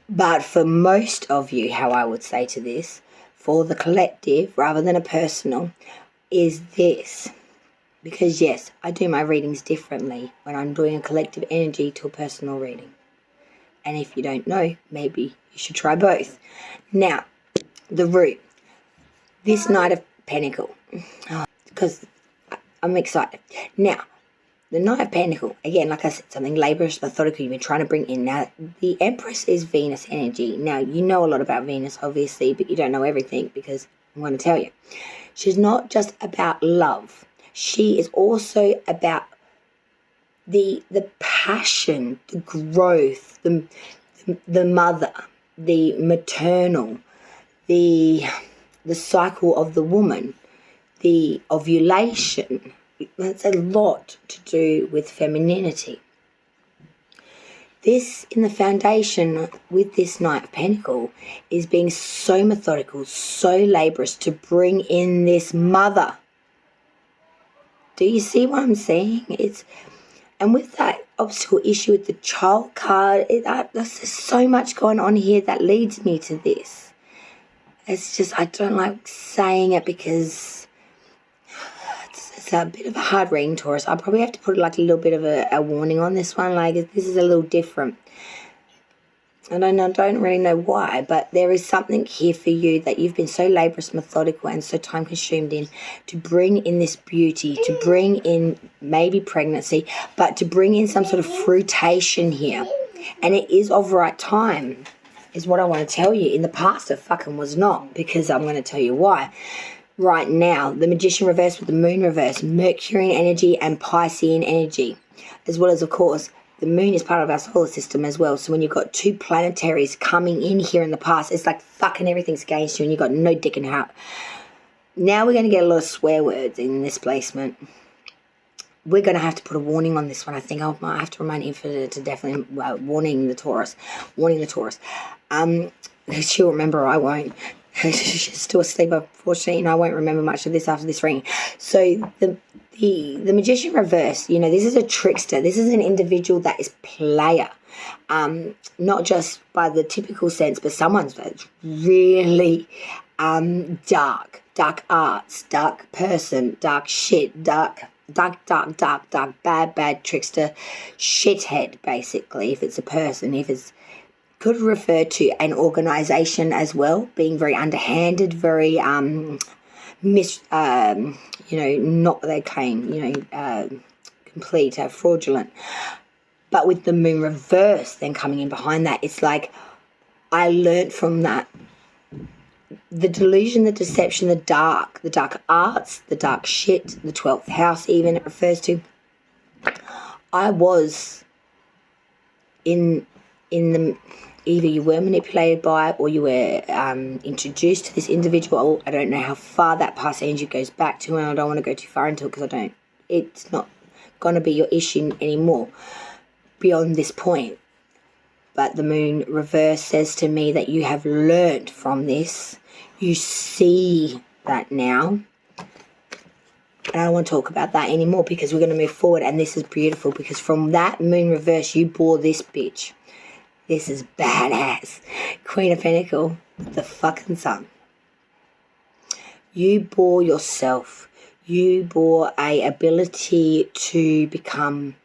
A: But for most of you, how I would say to this, for the collective rather than a personal, is this. Because yes, I do my readings differently when I'm doing a collective energy to a personal reading. And if you don't know, maybe you should try both. Now, the root. This Knight of Pentacle. Because I'm excited. Now, the Knight of Pentacle, again, like I said, something laborious, methodical you've been trying to bring in. Now, the Empress is Venus energy. Now, you know a lot about Venus, obviously, but you don't know everything because I'm going to tell you. She's not just about love. She is also about the passion, the growth, the mother, the maternal, the cycle of the woman, the ovulation. That's a lot to do with femininity. This, in the foundation with this Knight of Pentacle, is being so methodical, so laborious to bring in this mother. Do you see what I'm saying? And with that obstacle issue with the child card, there's so much going on here that leads me to this. It's just, I don't like saying it because it's a bit of a hard reading, Taurus. I'll probably have to put like a little bit of a warning on this one. Like, this is a little different. And I don't really know why, but there is something here for you that you've been so laborious, methodical, and so time-consumed in to bring in this beauty, to bring in maybe pregnancy, but to bring in some sort of fruitation here. And it is of right time, is what I want to tell you. In the past, it fucking was not, because I'm going to tell you why. Right now, the Magician reverse with the Moon reverse, Mercurian energy and Piscean energy, as well as, of course, the moon is part of our solar system as well. So when you've got two planetaries coming in here in the past, it's like fucking everything's against you and you've got no dick in heart. Now we're going to get a lot of swear words in this placement. We're going to have to put a warning on this one. I think I might have to remind Infinite to definitely warning the Taurus. She'll remember, I won't. She's still asleep, unfortunately, and I won't remember much of this after this reading. So the Magician reverse, this is a trickster. This is an individual that is player, not just by the typical sense, but someone's that's really dark arts, dark person, dark shit, dark, bad trickster, shithead, basically, if it's a person, if it's could refer to an organization as well, being very underhanded, very not their claim, complete, fraudulent. But with the moon reverse then coming in behind that, it's like I learned from that. The delusion, the deception, the dark arts, the dark shit, the 12th house even it refers to. I was in the either you were manipulated by it or you were introduced to this individual. I don't know how far that past energy goes back to, and I don't want to go too far into it because it's not going to be your issue anymore. beyond this point. But the moon reverse says to me that you have learned from this. You see that now. And I don't want to talk about that anymore because we're going to move forward. And this is beautiful because from that moon reverse, you bore this bitch. This is badass. Queen of Pentacles, the fucking sun. You bore yourself. You bore a ability to become,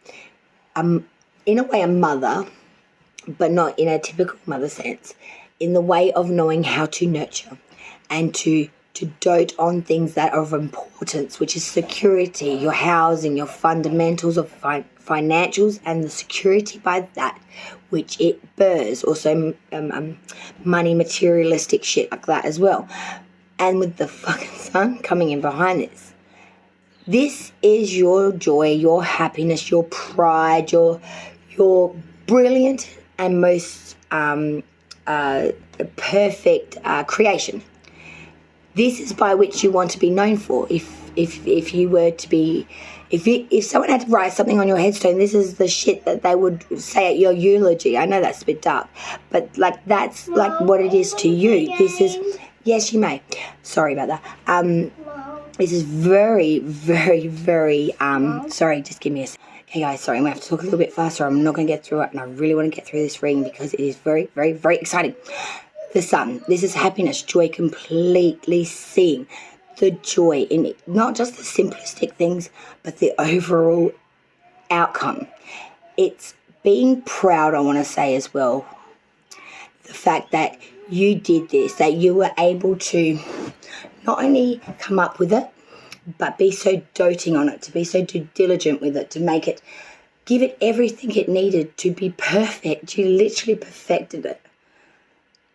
A: in a way, a mother, but not in a typical mother sense, in the way of knowing how to nurture and to dote on things that are of importance, which is security, your housing, your fundamentals of financials, and the security by that, which it bears. Also, money, materialistic shit like that as well. And with the fucking sun coming in behind this is your joy, your happiness, your pride, your brilliant and most perfect creation. This is by which you want to be known for. If you were to be, if someone had to write something on your headstone, this is the shit that they would say at your eulogy. I know that's a bit dark, but like that's like what it is to you. This is, yes, you may. Sorry about that. This is very, very, very. Sorry, just give me a. Okay, guys, sorry, I'm going to have to talk a little bit faster. I'm not going to get through it, and I really want to get through this reading because it is very, very, very exciting. The sun. This is happiness, joy, completely seeing the joy in it. Not just the simplistic things, but the overall outcome. It's being proud, I want to say as well. The fact that you did this, that you were able to not only come up with it, but be so doting on it, to be so diligent with it, to make it, give it everything it needed to be perfect. You literally perfected it.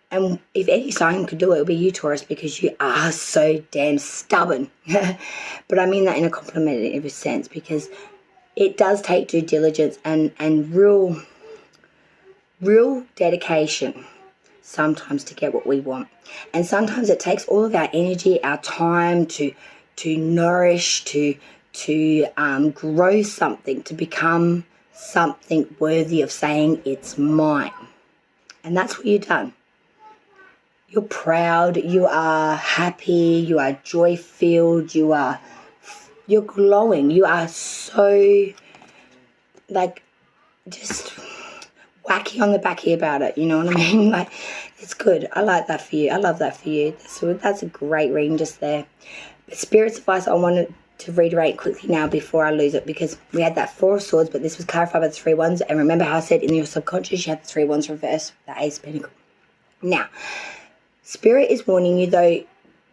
A: And if any sign could do it, it would be you, Taurus, because you are so damn stubborn. But I mean that in a complimentary sense, because it does take due diligence and real dedication sometimes to get what we want. And sometimes it takes all of our energy, our time to nourish, to grow something, to become something worthy of saying it's mine. And that's what you've done. You're proud, you are happy, you are joy-filled, you're glowing. You are so, like, just wacky on the backy about it, you know what I mean? Like, it's good. I like that for you. I love that for you. So that's a great reading just there. But Spirit's advice, I wanted to reiterate quickly now before I lose it, because we had that Four of Swords, but this was clarified by the Three Wands. And remember how I said in your subconscious you had the Three Wands reversed, the Ace of Pentacles. Now, Spirit is warning you, though,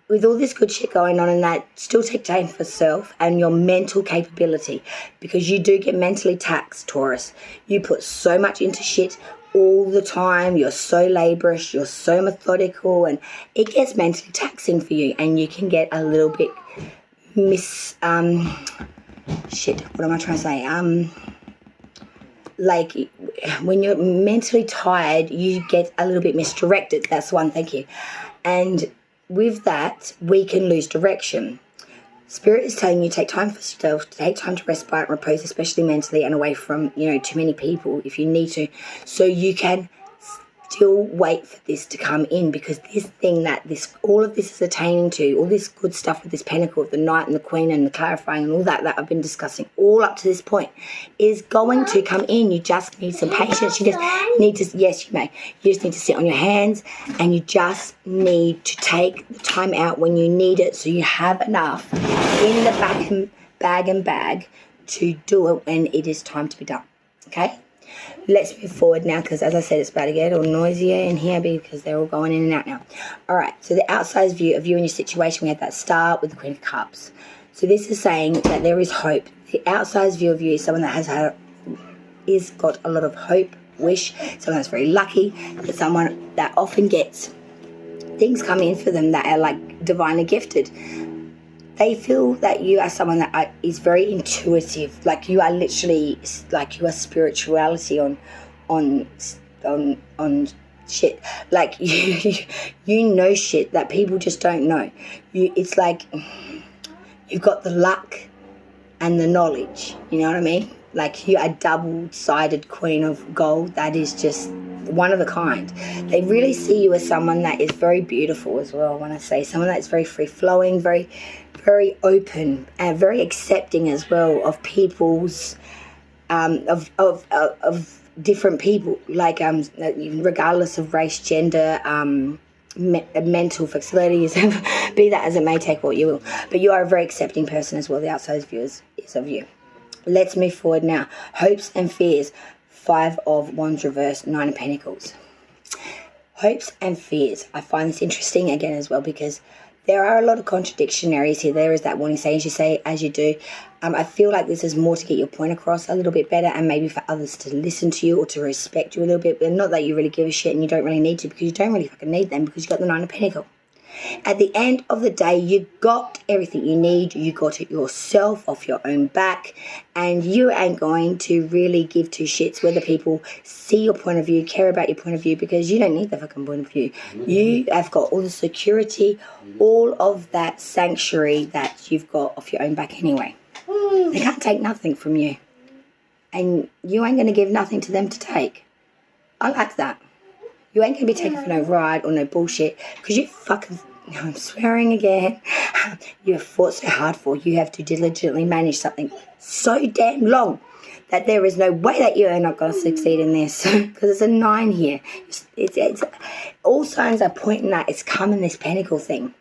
A: with all this good shit going on and that, still take time for self and your mental capability, because you do get mentally taxed, Taurus. You put so much into shit all the time. You're so laborious. You're so methodical, and it gets mentally taxing for you, and you can get a little bit shit, what am I trying to say? Like, when you're mentally tired, you get a little bit misdirected. That's one, thank you. And with that, we can lose direction. Spirit is telling you take time for yourself, take time to respite and repose, especially mentally, and away from, too many people if you need to, so you can still wait for this to come in, because this thing that all of this is attaining to, all this good stuff with this Pentacle of the Knight and the Queen and the clarifying and all that I've been discussing all up to this point is going to come in. You just need some patience. You just need to, yes, you may. You just need to sit on your hands, and you just need to take the time out when you need it, so you have enough in the bag to do it when it is time to be done. Okay? Let's move forward now, because as I said, it's about to get all noisier in here because they're all going in and out now. All right, so the outside view of you and your situation, we had that star with the Queen of Cups. So this is saying that there is hope. The outside view of you is someone that is got a lot of hope, wish, someone that's very lucky, but someone that often gets things come in for them that are like divinely gifted. They feel that you are someone that is very intuitive, like you are literally, like you are spirituality on shit. Like you know shit that people just don't know. It's like you've got the luck and the knowledge. You know what I mean? like you're a double-sided queen of gold that is just one of a kind. They really see you as someone that is very beautiful as well. I want to say someone that's very free-flowing, very, very open, and very accepting as well of people's of different people, like regardless of race, gender, mental facilities, be that as it may, take what you will. But you are a very accepting person as well. The outside view is of you. Let's move forward now. Hopes and fears. 5 of Wands reversed, 9 of Pentacles. Hopes and fears. I find this interesting again as well because there are a lot of contradictionaries here. There is that warning saying, as you say, as you do. I feel like this is more to get your point across a little bit better and maybe for others to listen to you or to respect you a little bit. But not that you really give a shit and you don't really need to, because you don't really fucking need them because you got the 9 of Pentacles. At the end of the day, you got everything you need. You got it yourself off your own back. And you ain't going to really give two shits whether people see your point of view, care about your point of view, because you don't need the fucking point of view. You have got all the security, all of that sanctuary that you've got off your own back anyway. They can't take nothing from you. And you ain't going to give nothing to them to take. I like that. You ain't going to be taken for no ride or no bullshit because you fucking, I'm swearing again, you have fought so hard for. You have to diligently manage something so damn long that there is no way that you are not going to succeed in this because it's a 9 here. It's all signs are pointing that it's coming, this Pentacle thing.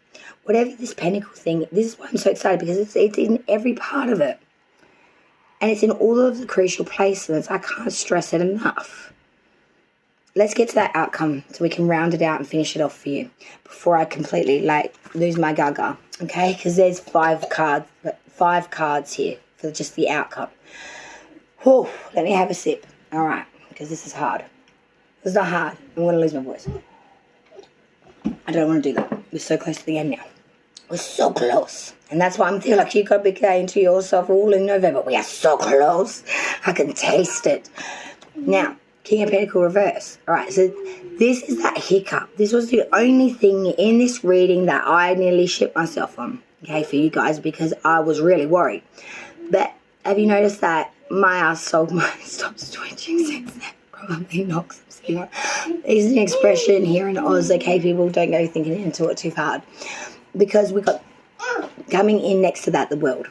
A: Whatever this Pentacle thing, this is why I'm so excited because it's in every part of it. And it's in all of the crucial places. I can't stress it enough. Let's get to that outcome so we can round it out and finish it off for you before I completely lose my gaga, okay? Because there's 5 cards here for just the outcome. Whew, let me have a sip. All right, because this is hard. It's not hard. I'm going to lose my voice. I don't want to do that. We're so close to the end now. We're so close. And that's why I'm feeling like you got to be kind to yourself all in November. We are so close. I can taste it. Now, King of Pentacles reverse. All right, so this is that hiccup. This was the only thing in this reading that I nearly shit myself on, okay, for you guys, because I was really worried. But have you noticed that my asshole stops twitching since then? Probably knocks them. There's an expression here in Oz, okay, people, don't go thinking into it too hard. Because we got coming in next to that, the world.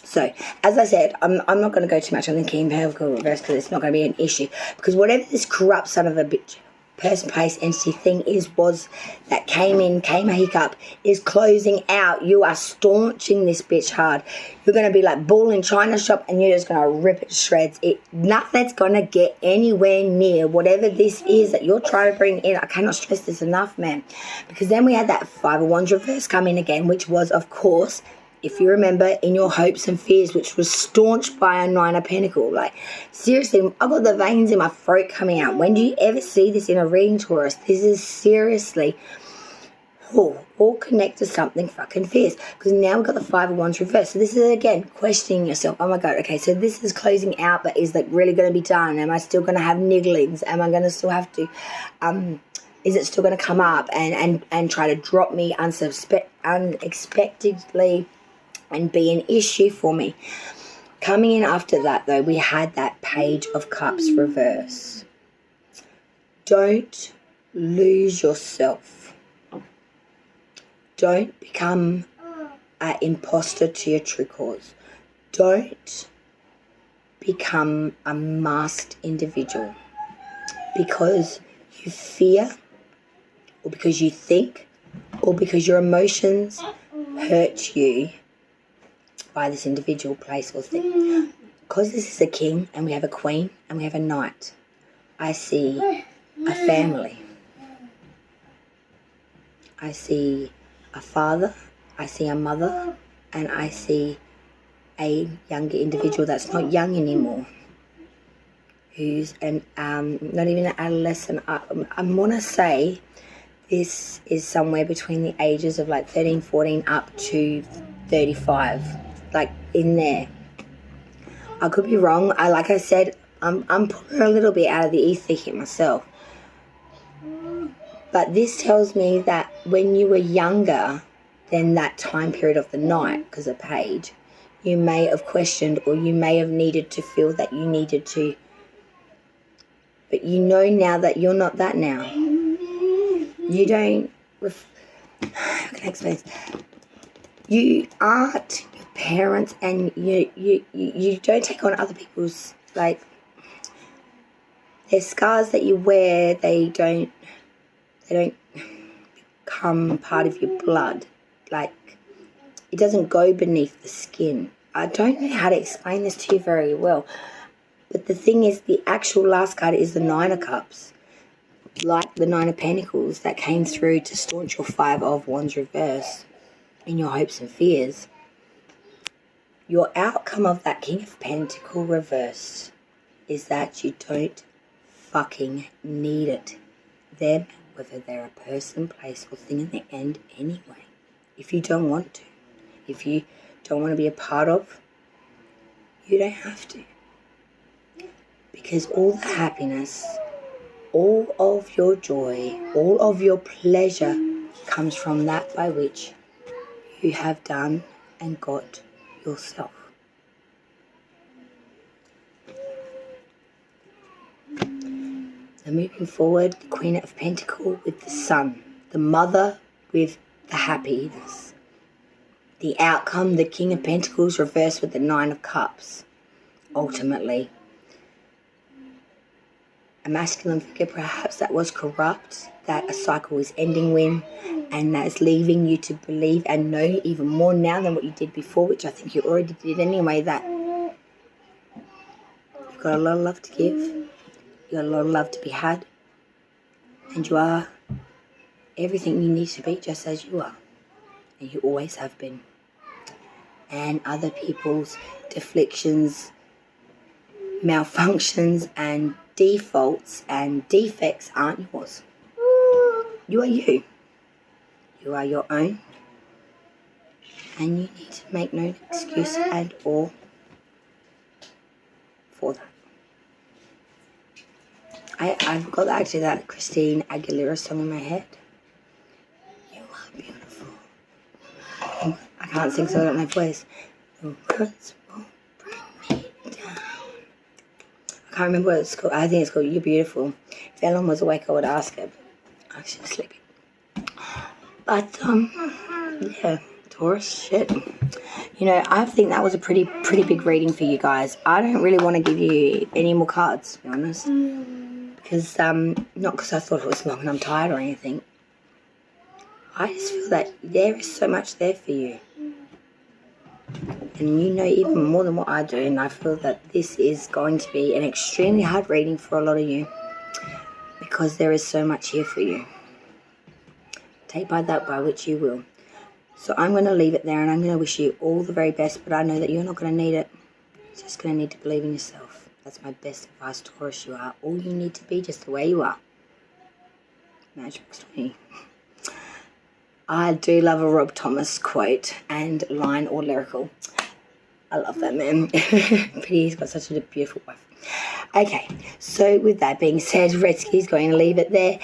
A: So, as I said, I'm not going to go too much on the King of Pentacles reverse because it's not going to be an issue. Because whatever this corrupt son of a bitch, person, place, entity thing was that came a hiccup, is closing out. You are staunching this bitch hard. You're going to be like bull in China shop and you're just going to rip it to shreds. Nothing's going to get anywhere near whatever this is that you're trying to bring in. I cannot stress this enough, man. Because then we had that 5 of Wands reverse come in again, which was, of course, if you remember, in your hopes and fears, which was staunched by a 9 of Pentacles. Like, seriously, I've got the veins in my throat coming out. When do you ever see this in a reading, Taurus? This is seriously all connected to something fucking fierce. Because now we've got the 5 of Wands reversed. So this is, again, questioning yourself. Oh, my God, okay, so this is closing out, but is, like, really going to be done? Am I still going to have nigglings? Am I going to still have to... is it still going to come up and try to drop me unexpectedly and be an issue for me? Coming in after that, though, we had that Page of Cups reverse. Don't lose yourself. Don't become an imposter to your true cause. Don't become a masked individual because you fear, or because you think, or because your emotions hurt you by this individual, place, or thing. Because this is a king, and we have a queen, and we have a knight, I see a family. I see a father, I see a mother, and I see a younger individual that's not young anymore, who's not even an adolescent. I want to say this is somewhere between the ages of like 13, 14 up to 35, like in there. I could be wrong. Like I said, I'm pulling a little bit out of the ether here myself. But this tells me that when you were younger than that time period of the night, because of Page, you may have questioned, or you may have needed to feel that you needed to. But you know now that you're not that now. You don't... How can I explain this? You aren't your parents, and you don't take on other people's, like, there's scars that you wear, they don't become part of your blood. Like, it doesn't go beneath the skin. I don't know how to explain this to you very well. But the thing is, the actual last card is the Nine of Cups. Like the Nine of Pentacles that came through to staunch your Five of Wands reverse in your hopes and fears. Your outcome of that King of Pentacles reverse is that you don't fucking need it. Them, whether they're a person, place, or thing in the end anyway. If you don't want to. If you don't want to be a part of, you don't have to. Because all the happiness, all of your joy, all of your pleasure comes from that by which you have done and got yourself. So moving forward, the Queen of Pentacles with the Sun, the Mother with the happiness. The outcome, the King of Pentacles reversed with the Nine of Cups. Ultimately, a masculine figure perhaps that was corrupt, that a cycle is ending with, and that is leaving you to believe and know even more now than what you did before, which I think you already did anyway, that you've got a lot of love to give, you've got a lot of love to be had, and you are everything you need to be just as you are, and you always have been. And other people's deflections, malfunctions, and defaults and defects aren't yours. You are you. You are your own. And you need to make no excuse at all for that. I've got actually that Christine Aguilera song in my head. You are beautiful. I can't sing, so I don't know voice. Your words won't bring me down. I can't remember what it's called. I think it's called You're Beautiful. If Ellen was awake, I would ask her. But she's sleeping. But, yeah, Taurus, shit. You know, I think that was a pretty big reading for you guys. I don't really want to give you any more cards, to be honest. Because, not because I thought it was long and I'm tired or anything. I just feel that there is so much there for you. And you know even more than what I do. And I feel that this is going to be an extremely hard reading for a lot of you. Because there is so much here for you. Take by that by which you will. So I'm going to leave it there, and I'm going to wish you all the very best. But I know that you're not going to need it. You're just going to need to believe in yourself. That's my best advice, Taurus. You are all you need to be, just the way you are. Matchbox 20. I do love a Rob Thomas quote and line or lyrical. I love that man. But he's got such a beautiful wife. Okay, so with that being said, Redski's going to leave it there.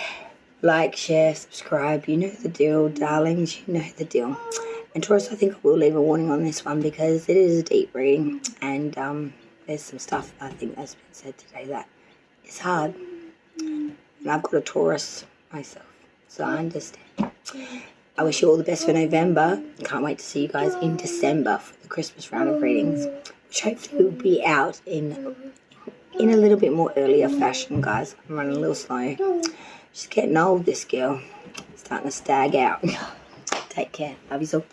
A: Like, share, subscribe. You know the deal, darlings. You know the deal. And Taurus, I think I will leave a warning on this one because it is a deep reading. And there's some stuff I think that's been said today that is hard. And I've got a Taurus myself, so I understand. I wish you all the best for November. Can't wait to see you guys in December for the Christmas round of readings, which hopefully will be out in a little bit more earlier fashion, guys. I'm running a little slow. She's getting old, this girl. Starting to stag out. Take care. Love you all.